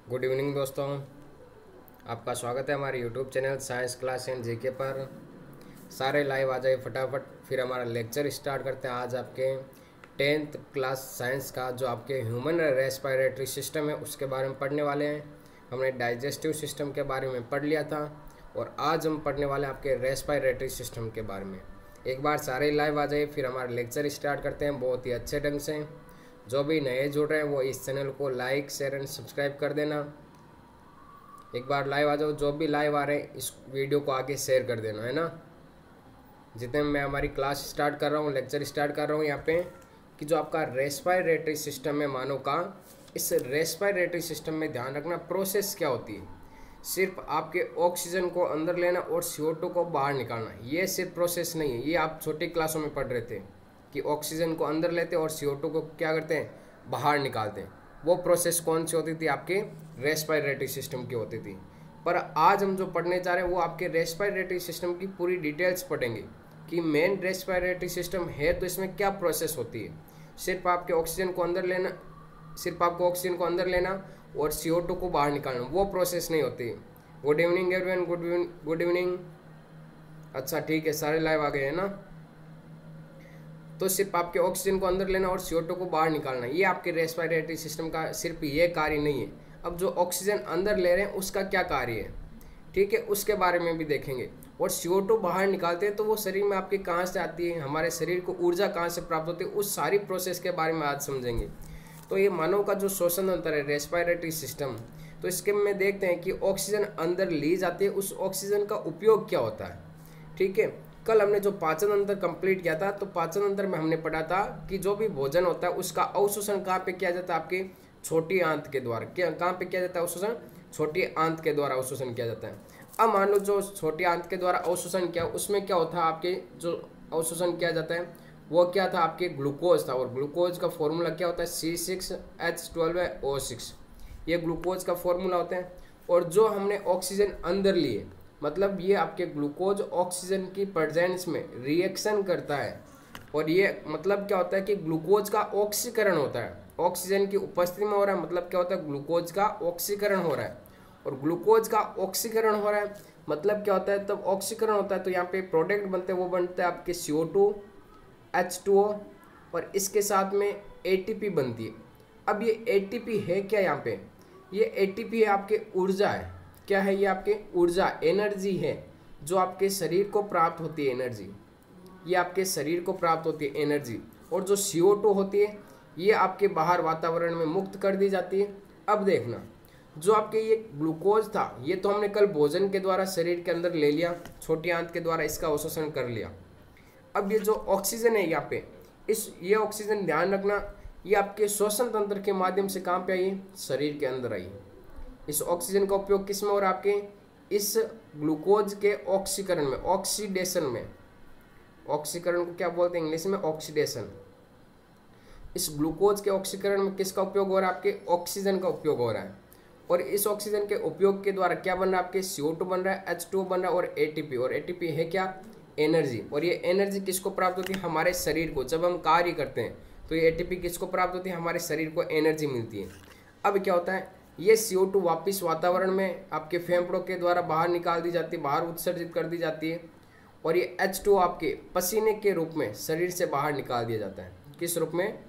Good evening दोस्तों। आपका स्वागत है हमारे YouTube channel science class and GK पर। सारे लाइव आ जाइए फटाफट, फिर हमारा लेक्चर स्टार्ट करते हैं। आज आपके 10th क्लास साइंस का जो आपके ह्यूमन रेस्पिरेटरी सिस्टम है उसके बारे में पढ़ने वाले हैं। हमने डाइजेस्टिव सिस्टम के बारे में पढ़ लिया था और आज हम पढ़ने वाले हैं आपके रेस्पिरेटरी सिस्टम के बारे में। एक बार सारे लाइव आ जाइए, फिर हमारा लेक्चर स्टार्ट करते हैं बहुत ही अच्छे ढंग से। जो भी नए जुड़ रहे हैं वो इस चैनल को लाइक शेयर एंड सब्सक्राइब कर देना। एक बार लाइव आ जाओ, जो भी लाइव आ रहे हैं इस वीडियो को आगे शेयर कर देना, है ना। जितने मैं हमारी क्लास स्टार्ट कर रहा हूँ, लेक्चर स्टार्ट कर रहा हूँ यहाँ पे, कि जो आपका रेस्पिरेटरी सिस्टम है मानव का, इस रेस्पिरेटरी सिस्टम में ध्यान रखना प्रोसेस क्या होती है। सिर्फ आपके ऑक्सीजन को अंदर लेना और CO2 को बाहर निकालना, ये सिर्फ प्रोसेस नहीं है। ये आप छोटी क्लासों में पढ़ रहे थे कि ऑक्सीजन को अंदर लेते और CO2 को क्या करते हैं, बाहर निकालते हैं। वो प्रोसेस कौन सी होती थी, आपके रेस्पिरेटरी सिस्टम की होती थी। पर आज हम जो पढ़ने जा रहे हैं वो आपके रेस्पिरेटरी सिस्टम की पूरी डिटेल्स पढ़ेंगे कि मेन रेस्पिरेटरी सिस्टम है तो इसमें क्या प्रोसेस होती है। सिर्फ आपके ऑक्सीजन को अंदर लेना, सिर्फ आपको ऑक्सीजन को अंदर लेना और CO2 को बाहर निकालना, वो प्रोसेस नहीं होती। Good evening everyone, good evening. अच्छा ठीक है, सारे लाइव आ गए हैं ना। तो सिर्फ आपके ऑक्सीजन को अंदर लेना और CO2 को बाहर निकालना, ये आपके रेस्पिरेटरी सिस्टम का सिर्फ ये कार्य नहीं है। अब जो ऑक्सीजन अंदर ले रहे हैं उसका क्या कार्य है, ठीक है, उसके बारे में भी देखेंगे। और CO2 बाहर निकालते हैं तो वो शरीर में आपके कहाँ से आती है, हमारे शरीर को ऊर्जा कहाँ से प्राप्त होती है, उस सारी प्रोसेस के बारे में आज समझेंगे। तो ये मानव का जो श्वसन तंत्र है, रेस्पिरेटरी सिस्टम, तो इसके में देखते हैं कि ऑक्सीजन अंदर ली जाती है, उस ऑक्सीजन का उपयोग क्या होता है। ठीक है, कल हमने जो पाचन तंत्र कंप्लीट किया था, तो पाचन तंत्र में हमने पढ़ा था कि जो भी भोजन होता है उसका अवशोषण कहाँ पे किया जाता है, आपके छोटी आंत के द्वारा। कहाँ पे किया जाता है अवशोषण, छोटी आंत के द्वारा अवशोषण किया जाता है। अब मान लो जो छोटी आंत के द्वारा अवशोषण किया, उसमें क्या होता है, आपके जो अवशोषण किया जाता है वो क्या था, आपके ग्लूकोज था। और ग्लूकोज का फॉर्मूला क्या होता है, C6H12O6, ये ग्लूकोज का फॉर्मूला होता है। और जो हमने ऑक्सीजन अंदर लिए, मतलब ये आपके ग्लूकोज ऑक्सीजन की प्रेजेंस में रिएक्शन करता है। और ये मतलब क्या होता है कि ग्लूकोज का ऑक्सीकरण होता है, ऑक्सीजन की उपस्थिति में हो रहा है, मतलब क्या होता है, ग्लूकोज का ऑक्सीकरण हो रहा है। और ग्लूकोज का ऑक्सीकरण हो रहा है मतलब क्या होता है, तब ऑक्सीकरण होता है तो यहाँ पे प्रोडक्ट बनते हैं, वो बनते हैं आपके CO2 H2O और इसके साथ में ATP बनती है। अब ये ATP है क्या, यहाँ पे ये ATP है आपके ऊर्जा है। क्या है ये, आपके ऊर्जा, एनर्जी है जो आपके शरीर को प्राप्त होती है। एनर्जी ये आपके शरीर को प्राप्त होती है एनर्जी। और जो CO2 होती है ये आपके बाहर वातावरण में मुक्त कर दी जाती है। अब देखना, जो आपके ये ग्लूकोज था ये तो हमने कल भोजन के द्वारा शरीर के अंदर ले लिया, छोटी आंत के द्वारा इसका अवशोषण कर लिया। अब ये जो ऑक्सीजन है यहाँ पे, ये ऑक्सीजन ध्यान रखना, ये आपके श्वसन तंत्र के माध्यम से कहाँ पे आई है, शरीर के अंदर आई है। इस ऑक्सीजन का उपयोग किस में हो रहा है, आपके इस ग्लूकोज के ऑक्सीकरण में, ऑक्सीडेशन में। ऑक्सीकरण को क्या बोलते हैं इंग्लिश में, ऑक्सीडेशन। इस ग्लूकोज के ऑक्सीकरण में किसका उपयोग हो रहा है, आपके ऑक्सीजन का उपयोग हो रहा है। और इस ऑक्सीजन के उपयोग के द्वारा क्या बन रहा है, आपके CO2 बन रहा है, H2O बन रहा है और ATP। और ATP है क्या, एनर्जी। और ये एनर्जी किसको प्राप्त होती है, हमारे शरीर को। जब हम कार्य करते हैं तो ये ATP किसको प्राप्त होती है, हमारे शरीर को एनर्जी मिलती है। अब क्या होता है, ये CO2 वापस वातावरण में आपके फेफड़ों के द्वारा बाहर निकाल दी जाती है, बाहर उत्सर्जित कर दी जाती है। और ये H2O आपके पसीने के रूप में शरीर से बाहर निकाल दिया जाता है। किस रूप में,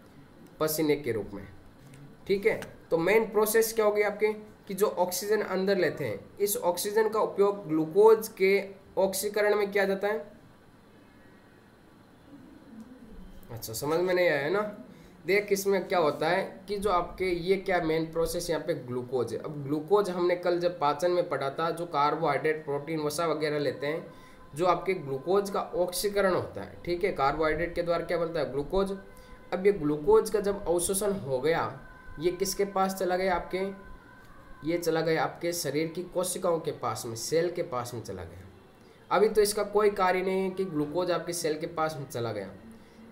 पसीने के रूप में। ठीक है, तो मेन प्रोसेस क्या होगी आपके, कि जो ऑक्सीजन अंदर लेते हैं, इस ऑक्सीजन का उपयोग ग्लूकोज के ऑक्सीकरण में किया जाता है। अच्छा, समझ में नहीं आया ना। देख इसमें क्या होता है कि जो आपके ये क्या मेन प्रोसेस यहाँ पे ग्लूकोज है। अब ग्लूकोज हमने कल जब पाचन में पढ़ा था, जो कार्बोहाइड्रेट, प्रोटीन, वसा वगैरह लेते हैं, जो आपके ग्लूकोज का ऑक्सीकरण होता है। ठीक है, कार्बोहाइड्रेट के द्वारा क्या बनता है, ग्लूकोज। अब ये ग्लूकोज का जब अवशोषण हो गया, ये किसके पास चला गया, आपके ये चला गया आपके शरीर की कोशिकाओं के पास में, सेल के पास में चला गया। अभी तो इसका कोई कार्य नहीं है कि ग्लूकोज आपके सेल के पास में चला गया।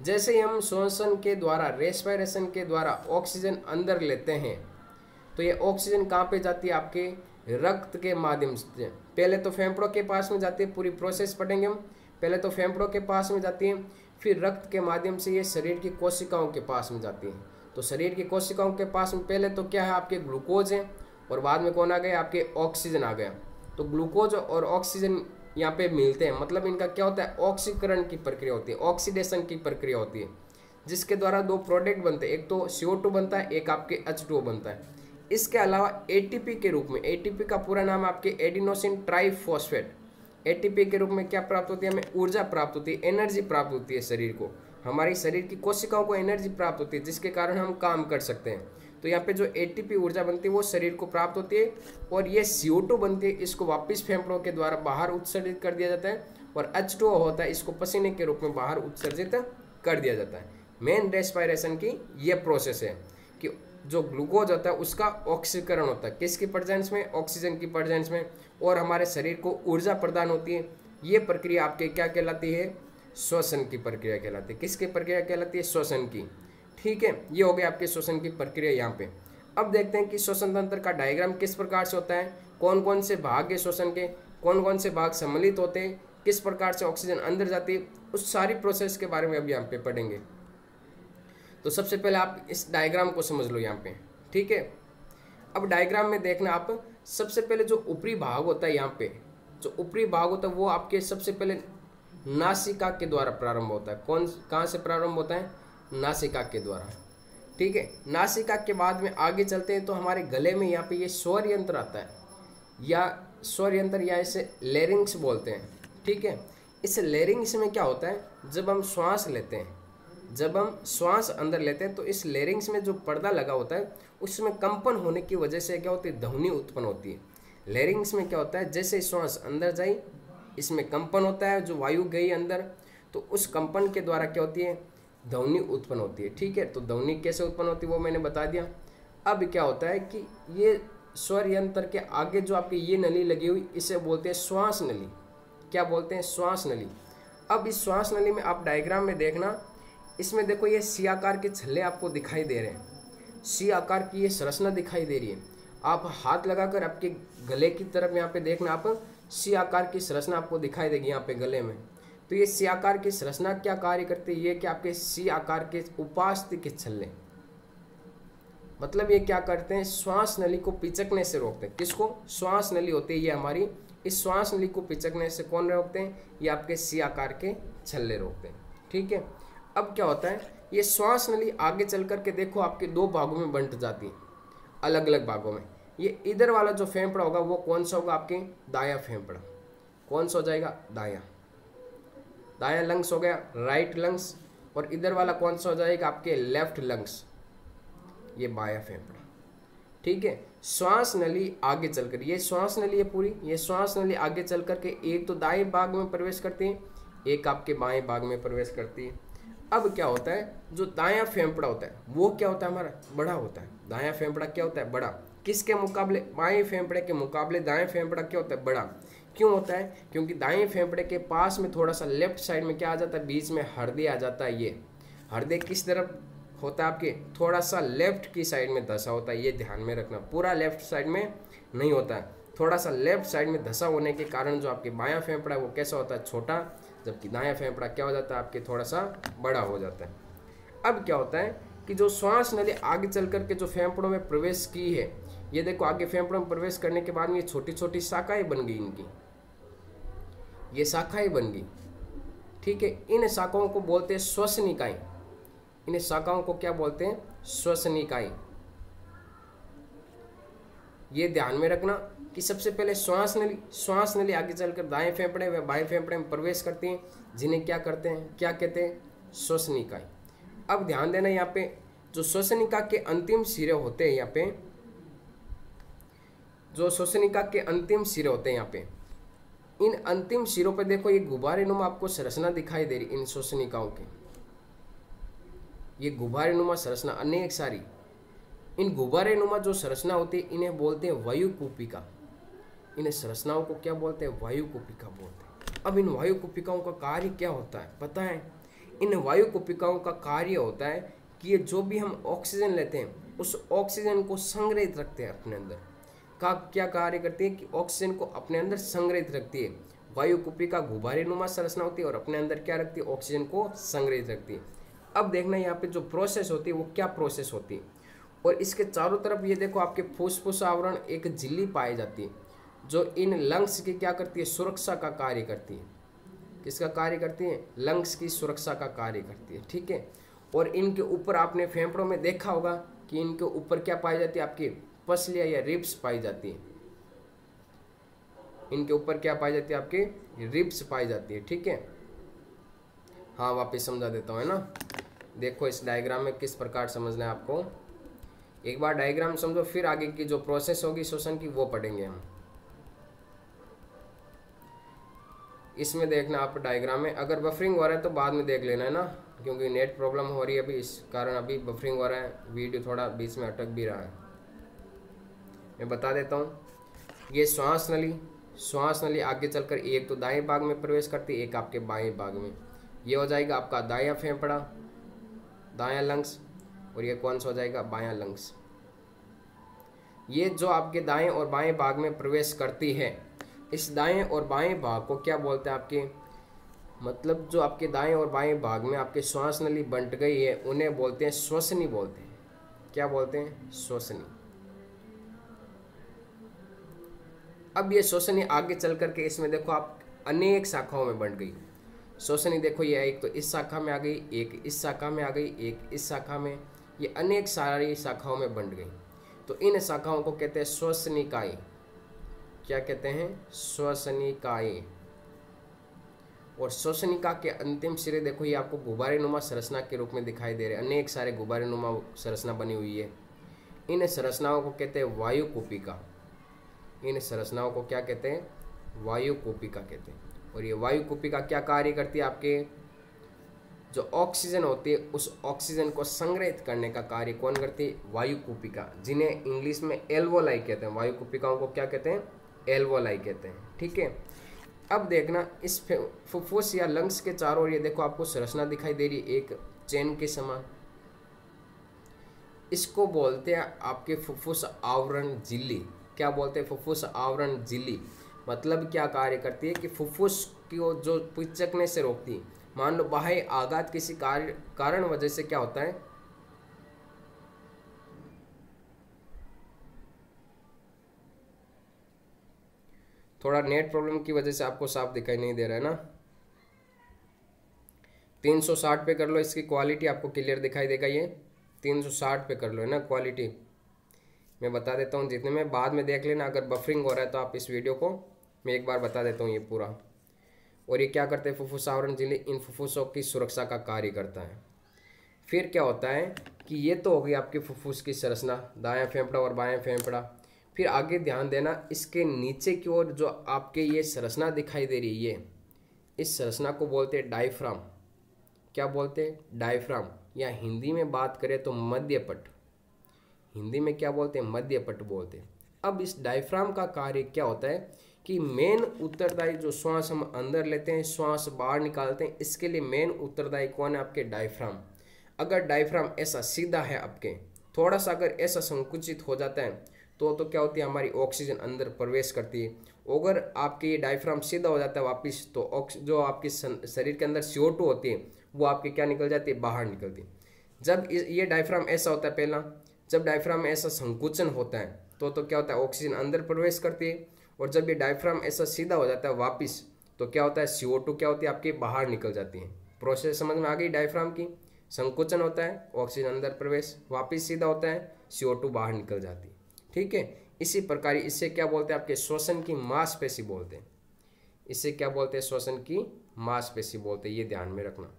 जैसे ही हम श्वसन के द्वारा, रेस्पिरेशन के द्वारा ऑक्सीजन अंदर लेते हैं, तो ये ऑक्सीजन कहाँ पे जाती है, आपके रक्त के माध्यम से। पहले तो फेफड़ों के पास में जाती है, पूरी प्रोसेस पढ़ेंगे हम। पहले तो फेफड़ों के पास में जाती है, फिर रक्त के माध्यम से ये शरीर की कोशिकाओं के पास में जाती है। तो शरीर की कोशिकाओं के पास में पहले तो क्या है, आपके ग्लूकोज है। और बाद में कौन आ गया, आपके ऑक्सीजन आ गया। तो ग्लूकोज और ऑक्सीजन यहाँ पे मिलते हैं, मतलब इनका क्या होता है, ऑक्सीकरण की प्रक्रिया होती है, ऑक्सीडेशन की प्रक्रिया होती है, जिसके द्वारा दो प्रोडक्ट बनते हैं, एक तो CO2 बनता है, एक आपके H2O बनता है। इसके अलावा ATP के रूप में, ATP का पूरा नाम आपके एडिनोसिन ट्राइफॉस्फेट, ATP के रूप में क्या प्राप्त होती है, हमें ऊर्जा प्राप्त होती है, एनर्जी प्राप्त होती है, शरीर को, हमारी शरीर की कोशिकाओं को एनर्जी प्राप्त होती है, जिसके कारण हम काम कर सकते हैं। तो यहाँ पे जो ATP ऊर्जा बनती है वो शरीर को प्राप्त होती है, और ये CO2 बनती है, इसको वापस फेफड़ों के द्वारा बाहर उत्सर्जित कर दिया जाता है, और H2O होता है, इसको पसीने के रूप में बाहर उत्सर्जित कर दिया जाता है। मेन रेस्पिरेशन की ये प्रोसेस है कि जो ग्लूकोज होता है उसका ऑक्सीकरण होता है, किसकी प्रेजेंस में, ऑक्सीजन की प्रेजेंस में, और हमारे शरीर को ऊर्जा प्रदान होती है। ये प्रक्रिया आपके क्या कहलाती है, श्वसन की प्रक्रिया कहलाती है। किसकी प्रक्रिया कहलाती है, श्वसन की। ठीक है, ये हो गया आपके श्वसन की प्रक्रिया यहाँ पे। अब देखते हैं कि श्वसन तंत्र का डायग्राम किस प्रकार से होता है, कौन कौन से भाग है श्वसन के, कौन कौन से भाग सम्मिलित होते हैं, किस प्रकार से ऑक्सीजन अंदर जाती है, उस सारी प्रोसेस के बारे में अभी यहाँ पे पढ़ेंगे। तो सबसे पहले आप इस डायग्राम को समझ लो यहाँ पे। ठीक है, अब डायग्राम में देखना आप, सबसे पहले जो ऊपरी भाग होता है यहाँ पे, जो ऊपरी भाग होता है वो आपके सबसे पहले नासिका के द्वारा प्रारंभ होता है। कहाँ से प्रारंभ होता है, नासिका के द्वारा। ठीक है, नासिका के बाद में आगे चलते हैं तो हमारे गले में यहाँ पे ये स्वर यंत्र आता है, या स्वर यंत्र, या इसे लेरिंग्स बोलते हैं। ठीक है, इस लेरिंग्स में क्या होता है, जब हम श्वास लेते हैं, जब हम श्वास अंदर लेते हैं तो इस लेरिंग्स में जो पर्दा लगा होता है उसमें कंपन होने की वजह से क्या होती है, ध्वनि उत्पन्न होती है। लेरिंग्स में क्या होता है, जैसे श्वास अंदर जाई इसमें कंपन होता है, जो वायु गई अंदर तो उस कंपन के द्वारा क्या होती है, ध्वनि उत्पन्न होती है। ठीक है, तो ध्वनि कैसे उत्पन्न होती है वो मैंने बता दिया। अब क्या होता है कि ये स्वर यंत्र के आगे जो आपकी ये नली लगी हुई, इसे बोलते हैं श्वास नली। क्या बोलते हैं, श्वास नली। अब इस श्वास नली में आप डायग्राम में देखना, इसमें देखो ये सी आकार के छल्ले आपको दिखाई दे रहे हैं, सी आकार की ये संरचना दिखाई दे रही है। आप हाथ लगाकर आपके गले की तरफ यहाँ पे देखना, आप सी आकार की संरचना आपको दिखाई देगी यहाँ पे गले में। तो ये सी आकार की संरचना क्या कार्य करती है, ये कि आपके सी आकार के उपास्थि के छल्ले, मतलब ये क्या करते हैं, श्वास नली को पिचकने से रोकते हैं। किसको, श्वास नली होती है ये हमारी, इस श्वास नली को पिचकने से कौन रोकते हैं, ये आपके सी आकार के छल्ले रोकते हैं। ठीक है, अब क्या होता है, ये श्वास नली आगे चल करके देखो आपके दो भागों में बंट जाती है, अलग अलग भागों में। ये इधर वाला जो फेफड़ा होगा वो कौन सा होगा, आपके दाया फेफड़ा। कौन सा हो जाएगा, दाया, दाया लंग्स हो गया, राइट लंग्स। और इधर वाला कौन सा हो जाएगा, आपके लेफ्ट लंग्स, ये बाया फेफड़ा। ठीक है, श्वास नली आगे चलकर, ये श्वास नली है पूरी, ये श्वास नली आगे चल करके एक तो दाएं भाग में प्रवेश करती है, एक आपके बाएं भाग में प्रवेश करती है। अब क्या होता है, जो दायां फेफड़ा होता है वो क्या होता है, हमारा बड़ा होता है। दायां फेफड़ा क्या होता है, बड़ा। किसके मुकाबले, बाएं फेफड़े के मुकाबले दाएं फेफड़ा क्या होता है, बड़ा। क्यों होता है, क्योंकि दाएं फेफड़े के पास में थोड़ा सा लेफ्ट साइड में क्या आ जाता है, बीच में हृदय आ जाता है। ये हृदय किस तरफ होता है, आपके थोड़ा सा लेफ्ट की साइड में धसा होता है, ये ध्यान में रखना। पूरा लेफ्ट साइड में नहीं होता है, थोड़ा सा लेफ्ट साइड में धसा होने के कारण जो आपके बायां फेफड़ा है वो कैसा होता है, छोटा, जबकि दायां फेफड़ा क्या हो जाता है, आपके थोड़ा सा बड़ा हो जाता है। अब क्या होता है कि जो श्वास नली आगे चल करके जो फेफड़ों में प्रवेश की है, ये देखो आगे फेफड़ों में प्रवेश करने के बाद में ये छोटी छोटी शाखाएं बन गई, इनकी ये शाखाएं बन गई। ठीक है, इन शाखाओं को बोलते हैं श्वसनिकाएं। इन शाखाओं को क्या बोलते हैं, श्वसनिकाएं। ये ध्यान में रखना कि सबसे पहले श्वास नली आगे चलकर दाएं फेफड़े व बाएं फेफड़े में प्रवेश करती हैं, जिन्हें क्या करते हैं, क्या कहते हैं, श्वसनिकाएं। अब ध्यान देना, यहाँ पे जो श्वसनिका के अंतिम सिरे होते हैं, यहाँ पे जो श्वसनिका के अंतिम सिरे होते हैं, यहाँ पे इन अंतिम सिरों पे देखो ये गुब्बारे नुमा आपको संरचना दिखाई दे रही इन श्वसनिकाओं की, ये गुब्बारे नुमा संरचना अनेक सारी। इन गुब्बारे नुमा जो संरचना होती है इन्हें बोलते हैं वायुकुपिका। इन संरचनाओं को क्या बोलते हैं, वायुकुपिका बोलते हैं। अब इन वायुकुपिकाओं का कार्य क्या होता है पता है, इन वायुकुपिकाओं का कार्य होता है कि ये जो भी हम ऑक्सीजन लेते हैं उस ऑक्सीजन को संग्रहित रखते हैं अपने अंदर। का क्या कार्य करती है कि ऑक्सीजन को अपने अंदर संग्रहित रखती है। वायुकुपिका गुब्बारे नुमा संरचना होती है और अपने अंदर क्या रखती है, ऑक्सीजन को संग्रहित रखती है। अब देखना यहाँ पे जो प्रोसेस होती है वो क्या प्रोसेस होती है, और इसके चारों तरफ ये देखो आपके फुफ्फुस आवरण एक झिल्ली पाई जाती है जो इन लंग्स की क्या करती है, सुरक्षा का कार्य करती है। किसका कार्य करती है? लंग्स की सुरक्षा का कार्य करती है। ठीक है। और इनके ऊपर आपने फेफड़ों में देखा होगा कि इनके ऊपर क्या पाई जाती है, आपकी पसलियां या रिब्स पाई जाती है। इनके ऊपर क्या पाई जाती है, आपके रिब्स पाई जाती है। ठीक है। हाँ वापस समझा देता हूँ, है ना। देखो इस डायग्राम में किस प्रकार समझना है आपको। एक बार डायग्राम समझो, फिर आगे की जो प्रोसेस होगी श्वसन की वो पढ़ेंगे हम। इसमें देखना आप डायग्राम में, अगर बफरिंग हो रहा है तो बाद में देख लेना, है ना, क्योंकि नेट प्रॉब्लम हो रही है अभी, इस कारण अभी बफरिंग हो रहा है, वीडियो थोड़ा बीच में अटक भी रहा है। मैं बता देता हूँ, ये श्वास नली आगे चलकर एक तो दाएं भाग में प्रवेश करती है, एक आपके बाएं भाग में। ये हो जाएगा आपका दायां फेफड़ा, दायां लंग्स, और ये कौन सा हो जाएगा, बायां लंग्स। ये जो आपके दाएं और बाएं भाग में प्रवेश करती है, इस दाएं और बाएं भाग को क्या बोलते हैं, आपके मतलब जो आपके दाएं और बाएं भाग में आपके श्वास नली बंट गई है उन्हें बोलते हैं श्वसनी बोलते हैं। क्या बोलते हैं? श्वसनी। अब ये श्वसनी आगे चल करके इसमें देखो आप अनेक शाखाओं में बंट गई। श्वसनी देखो ये एक तो इस शाखा में आ गई, एक इस शाखा में आ गई, एक इस शाखा में, ये अनेक सारी शाखाओं में बंट गई। तो इन शाखाओं को कहते हैं श्वसनिकाएं। क्या कहते हैं? श्वसनिकाएं। और श्वसनिका के अंतिम सिरे देखो ये आपको गुब्बारे नुमा संरचना के रूप में दिखाई दे रहे हैं, अनेक सारे गुब्बारे नुमा संरचना बनी हुई है। इन संरचनाओं को कहते हैं वायुकूपिका। इन संरचनाओं को क्या कहते हैं? वायुकूपिका कहते हैं। और ये वायुकूपिका क्या कार्य करती है, आपके जो ऑक्सीजन होती है उस ऑक्सीजन को संग्रहित करने का कार्य कौन करती है? वायुकूपिका, जिन्हें इंग्लिश में एल्वोलाई कहते हैं। वायुकूपिकाओं को क्या कहते हैं? एल्वोलाई कहते हैं। ठीक है। अब देखना इस फुफ्फुस या लंग्स के चारों ओर ये देखो आपको संरचना दिखाई दे रही है एक चेन के समान। इसको बोलते हैं आपके फुफ्फुस आवरण झिल्ली। क्या बोलते हैं? फुफ्फुस आवरण झिल्ली। मतलब क्या कार्य करती है कि फुफ्फुस को जो पिचकने से रोकती है। मान लो बाह्य आघात किसी कारण वजह से क्या होता है, थोड़ा नेट प्रॉब्लम की वजह से आपको साफ दिखाई नहीं दे रहा है ना। 360 पे कर लो, इसकी क्वालिटी आपको क्लियर दिखाई देगा। ये 360 पे कर लो, है ना क्वालिटी। मैं बता देता हूँ जितने में, बाद में देख लेना अगर बफरिंग हो रहा है तो आप इस वीडियो को मैं एक बार बता देता हूँ ये पूरा। और ये क्या करते हैं? फुफ्फुस आवरण झिल्ली इन फुफ्फुसों की सुरक्षा का कार्य करता है। फिर क्या होता है कि ये तो हो गई आपके फुफ्फुस की संरचना, दायां फेफड़ा और बायां फेफड़ा। फिर आगे ध्यान देना, इसके नीचे की ओर जो आपके ये संरचना दिखाई दे रही है, इस संरचना को बोलते हैं डायफ्राम। क्या बोलते हैं? डायफ्राम, या हिंदी में बात करें तो मध्यपट। हिंदी में क्या बोलते हैं? मध्यपट बोलते हैं। अब इस डायफ्राम का कार्य क्या होता है कि मेन उत्तरदायी जो श्वास हम अंदर लेते हैं, श्वास बाहर निकालते हैं, इसके लिए मेन उत्तरदायी कौन है? आपके डायफ्राम। अगर डायफ्राम ऐसा सीधा है आपके, थोड़ा सा अगर ऐसा संकुचित हो जाता है तो क्या होती है, हमारी ऑक्सीजन अंदर प्रवेश करती है। अगर आपके ये डायफ्राम सीधा हो जाता है वापिस, तो जो आपके शरीर के अंदर CO2 होती है वो आपके क्या निकल जाती है? बाहर निकलती है। जब ये डायफ्राम ऐसा होता है, पहला जब डायफ्राम में ऐसा संकुचन होता है तो क्या होता है? ऑक्सीजन अंदर प्रवेश करती है। और जब ये डायफ्राम ऐसा सीधा हो जाता है वापिस, तो क्या होता है? CO2 क्या होती है? आपके बाहर निकल जाती है। प्रोसेस समझ में आ गई? डायफ्राम की संकुचन होता है, ऑक्सीजन अंदर प्रवेश, वापिस सीधा होता है, CO2 बाहर निकल जाती है। ठीक है। इसी प्रकार इससे क्या बोलते हैं? आपके श्वसन की मांसपेशी बोलते हैं। इससे क्या बोलते हैं? श्वसन की मांसपेशी बोलते हैं। ये ध्यान में रखना,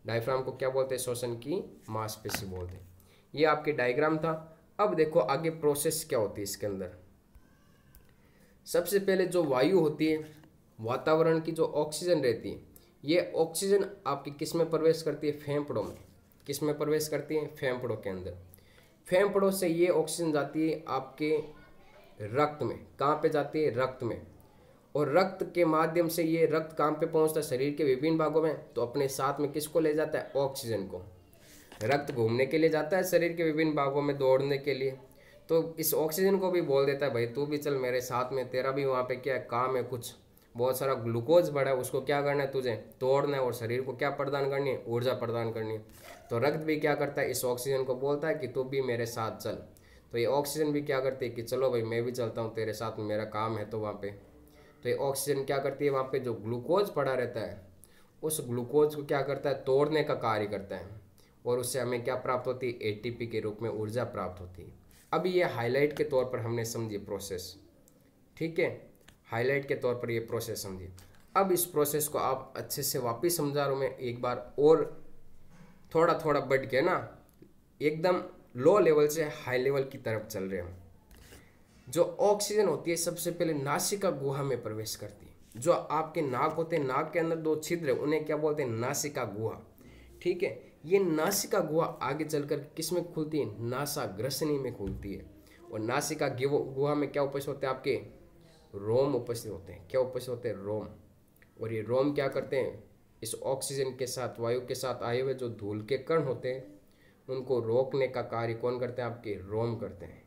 डायफ्राम को क्या बोलते हैं? श्वसन की मांसपेशी बोलते हैं। ये आपके डायग्राम था। अब देखो आगे प्रोसेस क्या होती है इसके अंदर। सबसे पहले जो वायु होती है, वातावरण की जो ऑक्सीजन रहती है, ये ऑक्सीजन आपकी किस में प्रवेश करती है? फेफड़ों में। किस में प्रवेश करती है? फेफड़ों के अंदर। फेफड़ों से ये ऑक्सीजन जाती है आपके रक्त में। कहाँ पे जाती है? रक्त में। और रक्त के माध्यम से ये रक्त कहाँ पे पहुँचता है? शरीर के विभिन्न भागों में। तो अपने साथ में किसको ले जाता है? ऑक्सीजन को। रक्त घूमने के लिए जाता है शरीर के विभिन्न भागों में दौड़ने के लिए, तो इस ऑक्सीजन को भी बोल देता है भाई तू भी चल मेरे साथ में, तेरा भी वहाँ पे क्या काम है, कुछ बहुत सारा ग्लूकोज बढ़ा है, उसको क्या करना है? तुझे तोड़ना है और शरीर को क्या प्रदान करनी है? ऊर्जा प्रदान करनी है। तो रक्त भी क्या करता है, इस ऑक्सीजन को बोलता है कि तू भी मेरे साथ चल। तो ये ऑक्सीजन भी क्या करती है कि चलो भाई मैं भी चलता हूँ तेरे साथ में, मेरा काम है तो वहाँ पे। तो ये ऑक्सीजन क्या करती है, वहाँ पे जो ग्लूकोज पड़ा रहता है उस ग्लूकोज को क्या करता है, तोड़ने का कार्य करता है, और उससे हमें क्या प्राप्त होती है, एटीपी के रूप में ऊर्जा प्राप्त होती है। अभी ये हाईलाइट के तौर पर हमने समझी प्रोसेस, ठीक है, हाईलाइट के तौर पर ये प्रोसेस समझिए। अब इस प्रोसेस को आप अच्छे से वापस समझा रहा हूँ मैं एक बार, और थोड़ा थोड़ा बढ़ के ना एकदम लो लेवल से हाई लेवल की तरफ चल रहे हैं। जो ऑक्सीजन होती है सबसे पहले नासिका गुहा में प्रवेश करती है। जो आपके नाक होते हैं, नाक के अंदर 2 छिद्र है, उन्हें क्या बोलते हैं, नासिका गुहा, ठीक है। ये नासिका गुहा आगे चलकर किस में खुलती है, नासाग्रसनी में खुलती है। और नासिका गुहा में क्या उपस्थित होते हैं, आपके रोम उपस्थित होते हैं। क्या उपस्थित होते हैं, रोम। और ये रोम क्या करते हैं, इस ऑक्सीजन के साथ, वायु के साथ आए हुए जो धूल के कण होते हैं उनको रोकने का कार्य कौन करते हैं, आपके रोम करते हैं,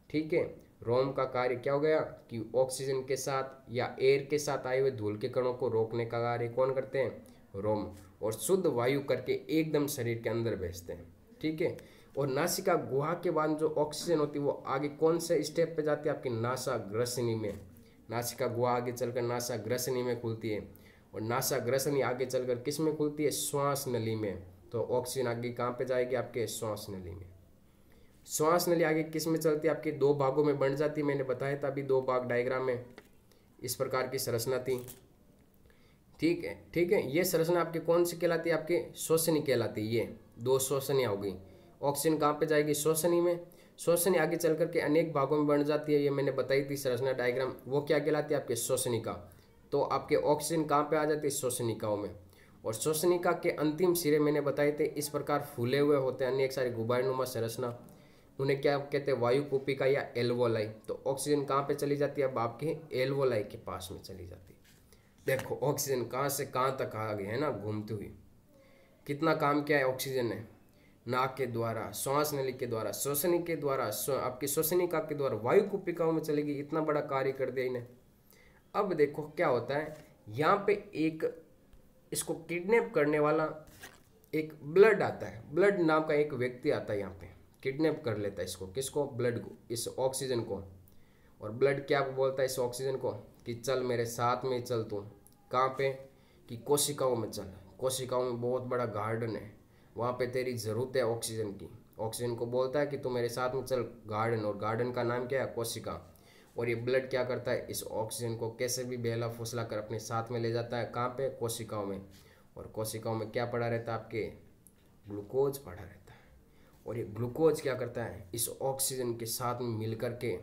ठीक है। रोम का कार्य क्या हो गया कि ऑक्सीजन के साथ या एयर के साथ आए हुए धूल के कणों को रोकने का कार्य कौन करते हैं, रोम। और शुद्ध वायु करके एकदम शरीर के अंदर भेजते हैं, ठीक है। और नासिका गुहा के बाद जो ऑक्सीजन होती है वो आगे कौन से स्टेप पे जाती है, आपकी नासाग्रसनी में। नासिका गुहा आगे चलकर नासाग्रसनी में खुलती है, और नासाग्रसनी आगे चलकर किस में खुलती है, श्वास नली में। तो ऑक्सीजन आगे कहाँ पे जाएगी, आपके श्वास नली में। श्वास नली आगे किस में चलती है, आपके 2 भागों में बंट जाती है। मैंने बताया था अभी 2 भाग डायग्राम में, इस प्रकार की संरचना थी, ठीक है, ठीक है। ये संरचना आपकी कौन सी कहलाती है, आपके श्वसनी कहलाती है। ये 2 श्वसनियाँ हो गई। ऑक्सीजन कहाँ पे जाएगी, श्वसनी में। श्वसनी आगे चल करके अनेक भागों में बंट जाती है, ये मैंने बताई थी संरचना डायग्राम। वो क्या कहलाती है, आपके श्वसनिका। तो आपके ऑक्सीजन कहाँ पे आ जाती है, श्वसनिकाओं में। और श्वसनिका के अंतिम सिरे मैंने बताए थे इस प्रकार फूले हुए होते हैं, अनेक सारे गुबारनुमा संरचना, उन्हें क्या कहते हैं, वायु कुपिका या एल्वोलाई। तो ऑक्सीजन कहाँ पे चली जाती है, अब आपके एल्वोलाई के पास में चली जाती है। देखो ऑक्सीजन कहाँ से कहाँ तक आ गई है ना, घूमती हुई। कितना काम किया है ऑक्सीजन ने, नाक के द्वारा, श्वास नली के द्वारा, श्वसनी के द्वारा, आपकी श्वसनिका के द्वारा वायु कुपिकाओं में चलेगी, इतना बड़ा कार्य कर दिया इन्हें। अब देखो क्या होता है, यहाँ पे एक इसको किडनैप करने वाला एक ब्लड आता है, ब्लड नाम का एक व्यक्ति आता है, यहाँ पे किडनैप कर लेता है इसको, किसको, ब्लड को, इस ऑक्सीजन को। और ब्लड क्या बोलता है इस ऑक्सीजन को कि चल मेरे साथ में चल तू, कहाँ पे, कि कोशिकाओं में चल। कोशिकाओं में बहुत बड़ा गार्डन है, वहाँ पे तेरी ज़रूरत है ऑक्सीजन की। ऑक्सीजन को बोलता है कि तू मेरे साथ में चल गार्डन, और गार्डन का नाम क्या है, कोशिका। और ये ब्लड क्या करता है, इस ऑक्सीजन को कैसे भी बहला फुसला कर अपने साथ में ले जाता है, कहाँ पे, कोशिकाओं में। और कोशिकाओं में क्या पड़ा रहता है, आपके ग्लूकोज पड़ा रहता है। और ये ग्लूकोज क्या करता है, इस ऑक्सीजन के साथ में मिल करके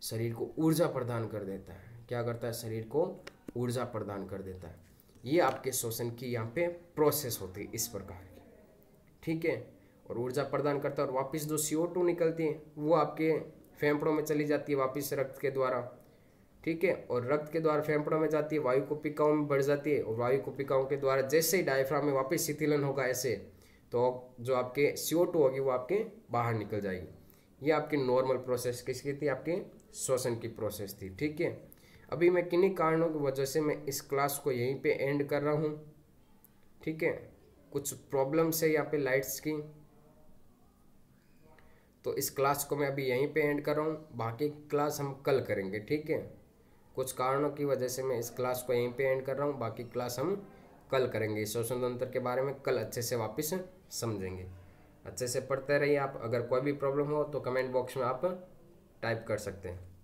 शरीर को ऊर्जा प्रदान कर देता है। क्या करता है, शरीर को ऊर्जा प्रदान कर देता है। ये आपके श्वसन की यहाँ पे प्रोसेस होती है इस प्रकार की, ठीक है। और ऊर्जा प्रदान करता है, और वापस जो CO2 निकलती है वो आपके फेफड़ों में चली जाती है वापस रक्त के द्वारा, ठीक है। और रक्त के द्वारा फेफड़ों में जाती है, वायु कुपिकाओं में बढ़ जाती है, और वायु कुपिकाओं के द्वारा जैसे ही डायफ्राम में वापस शीतलन होगा ऐसे, तो जो आपके CO2 होगी वो आपके बाहर निकल जाएगी। ये आपकी नॉर्मल प्रोसेस किसकी थी, आपके श्वसन की प्रोसेस थी, ठीक है। अभी मैं किन्हीं कारणों की वजह से मैं इस क्लास को यहीं पे एंड कर रहा हूँ, ठीक है। कुछ प्रॉब्लम्स है यहाँ पे लाइट्स की, तो इस क्लास को मैं अभी यहीं पे एंड कर रहा हूँ। बाकी क्लास हम कल करेंगे, ठीक है। कुछ कारणों की वजह से मैं इस क्लास को यहीं पे एंड कर रहा हूँ, बाकी क्लास हम कल करेंगे। श्वसन तंत्र के बारे में कल अच्छे से वापस समझेंगे। अच्छे से पढ़ते रहिए आप। अगर कोई भी प्रॉब्लम हो तो कमेंट बॉक्स में आप टाइप कर सकते हैं।